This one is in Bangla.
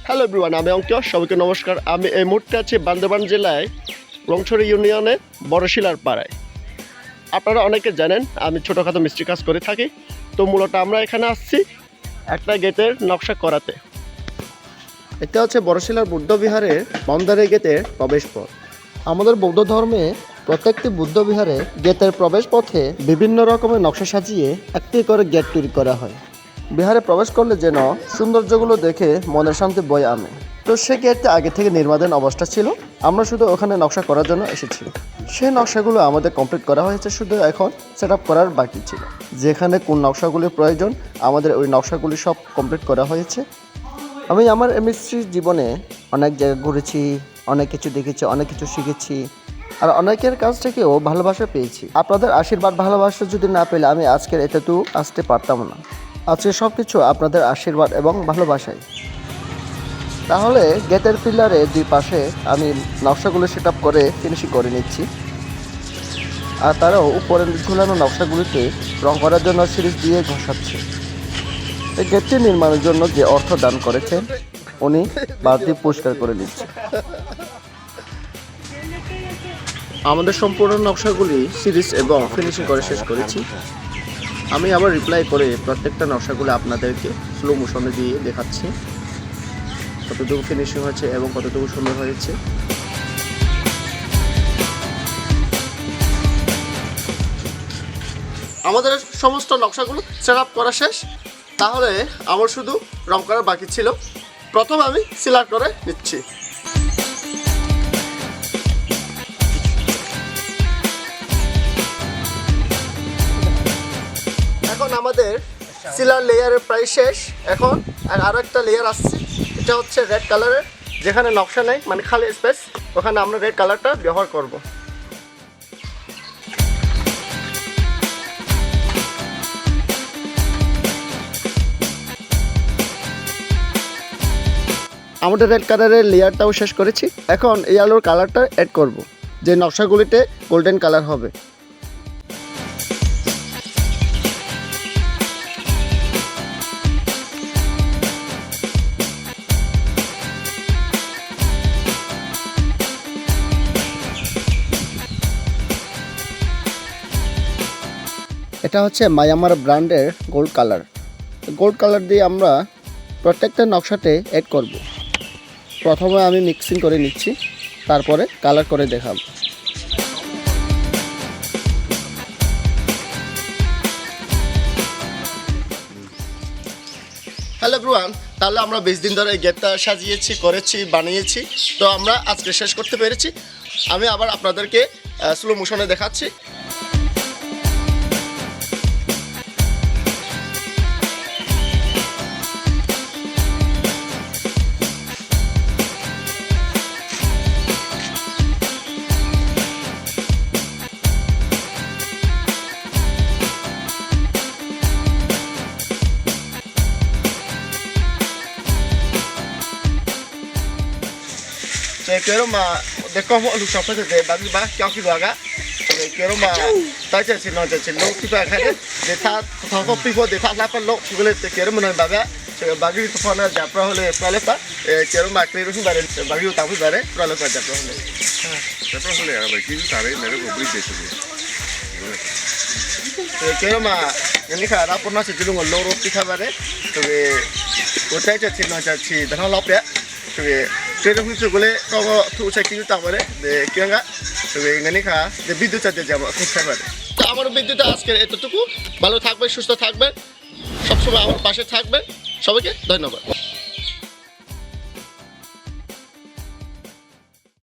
হ্যালো এভরিওয়ান, আমি অঙ্কিত। সবাইকে নমস্কার। আমি এই মুহূর্তে আছি বান্দরবান জেলায় রংছড়ি ইউনিয়নে বড়শিলার পাড়ায়। আপনারা অনেকে জানেন আমি ছোটোখাটো মিস্ত্রি কাজ করে থাকি। তো মূলত আমরা এখানে আসছি একটা গেটের নকশা করাতে। এটা হচ্ছে বড়শিলার বুদ্ধ বিহারের বাউন্ডারি গেটের প্রবেশ পথ। আমাদের বৌদ্ধ ধর্মে প্রত্যেকটি বুদ্ধ বিহারে গেটের প্রবেশ পথে বিভিন্ন রকমের নকশা সাজিয়ে একটি করে গেট তৈরি করা হয়। বিহারে প্রবেশ করলে যেন সৌন্দর্যগুলো দেখে মনের শান্তি বয়ে আনে। তো সে গেটটা আগে থেকে নির্মাণের অবস্থা ছিল, আমরা শুধু ওখানে নকশা করার জন্য এসেছি। সেই নকশাগুলো আমাদের কমপ্লিট করা হয়েছে, শুধু এখন সেট আপ করার বাকি ছিল। যেখানে কোন নকশাগুলির প্রয়োজন আমাদের ওই নকশাগুলি সব কমপ্লিট করা হয়েছে। আমি আমার মিস্ত্রির জীবনে অনেক জায়গা ঘুরেছি, অনেক কিছু দেখেছি, অনেক কিছু শিখেছি, আর অনেকের কাছ থেকেও ভালোবাসা পেয়েছি। আপনাদের আশীর্বাদ ভালোবাসা যদি না পেলে আমি আজকের এতটুকু আসতে পারতাম না। আজকে সব কিছু আপনাদের আশীর্বাদ এবং ভালোবাসায়। তাহলে গেটের পিলারে দুই পাশে আমি নকশাগুলো সেট আপ করে ফিনিশিং করে নিচ্ছি। আর তারাও উপরে ঝুলানো নকশাগুলিতে রং করার জন্য সিরিজ দিয়ে ঘষাচ্ছে। এই গেটটি নির্মাণের জন্য যে অর্থ দান করেছেন উনি বাদ দিয়ে পরিষ্কার করে নিচ্ছে। আমাদের সম্পূর্ণ নকশাগুলি সিরিজ এবং ফিনিশিং করে শেষ করেছি। আমি আবার রিপ্লাই করে প্রত্যেকটা নকশাগুলো আপনাদেরকে স্লো মোশনে দিয়ে দেখাচ্ছি কতটুকু ফিনিশিং হয়েছে এবং কতটুকু সুন্দর হয়েছে। আমাদের সমস্ত নকশাগুলো সেট আপ করা শেষ। তাহলে আমার শুধু রং করার বাকি ছিল। প্রথম আমি সিলার করে নিচ্ছি। এখন আমাদের সিলার লেয়ারের প্রায় শেষ। এখন আরও একটা লেয়ার আসছে, এটা হচ্ছে রেড কালারের। যেখানে নকশা নেই, মানে খালি স্পেস, ওখানে আমরা রেড কালারটা ব্যবহার করব। আমাদের রেড কালারের লেয়ারটাও শেষ করেছি। এখন এই আলোর কালারটা অ্যাড করব, যে নকশাগুলিতে গোল্ডেন কালার হবে। এটা হচ্ছে মায়ামার ব্র্যান্ডের গোল্ড কালার। গোল্ড কালার দিয়ে আমরা প্রত্যেকটা নকশাতে অ্যাড করব। প্রথমে আমি মিক্সিং করে নিচ্ছি, তারপরে কালার করে দেখাবো। হ্যালো এভরিওয়ান, তাহলে আমরা 20 দিন ধরে এই গেটটা সাজিয়েছি, করেছি, বানিয়েছি। তো আমরা আজকে শেষ করতে পেরেছি। আমি আবার আপনাদেরকে স্লো মোশনে দেখাচ্ছি। Quiero más de cómo los zapatos de Bambi que aquí lo haga. Quiero más tache si no tache lo que va a hacer de tal todo pico de tal la palo chule te quiero más baba se bagi to fona ja pro hole paleta quiero más clear su bare bagi ta fu bare paleta ja pro hole ja pro hole aga ki sare mere ko bri de su quiero más ni khara por na se jilu lo ro pi kha bare to o tache si no tache da lo pe to Pero কিছু বলে কম তুই কি তারপরে কি না তবে এখানে খা যে বিদ্যুৎ চাতে যাব খুঁজতে পারে। তো আমার বিদ্যুৎ আজকে এতটুকু। ভালো থাকবেন, সুস্থ থাকবেন, সবসময় আমার পাশে থাকবেন। সবাইকে ধন্যবাদ।